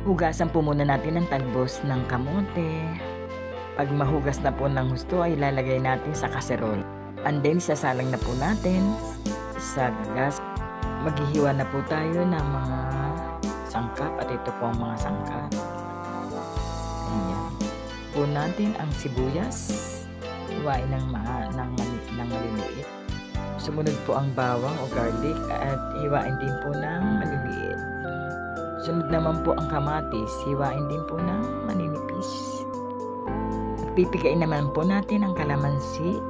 Hugasan po muna natin ang talbos ng kamote. Pag mahugas na po ng husto ay ilalagay natin sa kaserol. And then sasalang na po natin sa gas. Maghihiwa na po tayo ng mga sangkap at ito po ang mga sangkap. Ayan. Po natin ang sibuyas. Hiwain ng maliliit. Sumunod po ang bawang o garlic at hiwain din po ng maliliit. Sunod naman po ang kamatis, hiwain din po ng maninipis. At pipigain naman po natin ang kalamansi.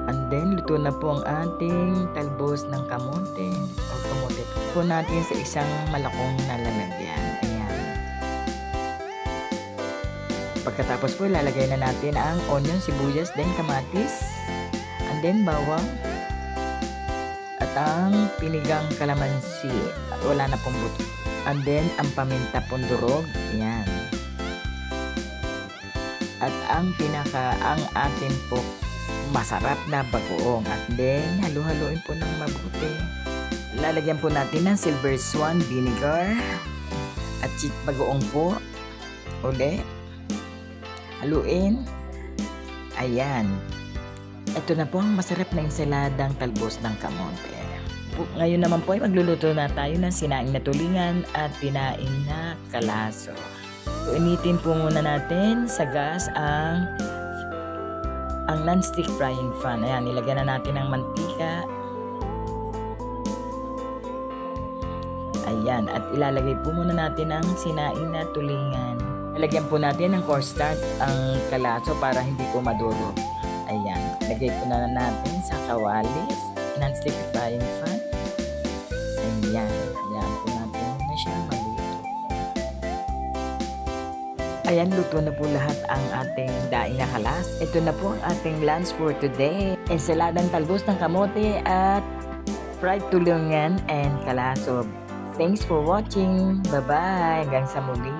And then, luto na po ang ating talbos ng kamote o kamote po natin sa isang malakong na lalagyan. Ayan. Pagkatapos po, ilalagay na natin ang onion, sibuyas, then kamatis, and then bawang, at ang pinigang kalamansi. Wala na pong buto. And then, ang paminta pong durog. Ayan. At ang atin po masarap na bagoong. At then, halu-haluin po ng mabuti. Lalagyan po natin ng silver swan vinegar. At bagoong po. Uli. Haluin. Ayan. Ito na po ang masarap na ensaladang talbos ng kamote. Ngayon naman po ay magluluto na tayo ng sinaing na tulingan at pinaing na kalaso. Initin po muna natin sa gas ang non-stick frying pan. Ayan, nilagyan na natin ng mantika. Ayan, at ilalagay po muna natin ang sinaing na tulingan. Ilagyan po natin ng cornstarch ang kalaso para hindi po madurog. Ayan, lagay po na natin sa kawalis, non-stick frying pan. Ayan, hayaan po natin na siya maluto. Ayan, luto na po lahat ang ating daing na kalas. Ito na po ang ating lunch for today. Ensaladang talbos ng kamote at fried tulungan and kalaso. Thanks for watching. Bye-bye. Hanggang sa muli.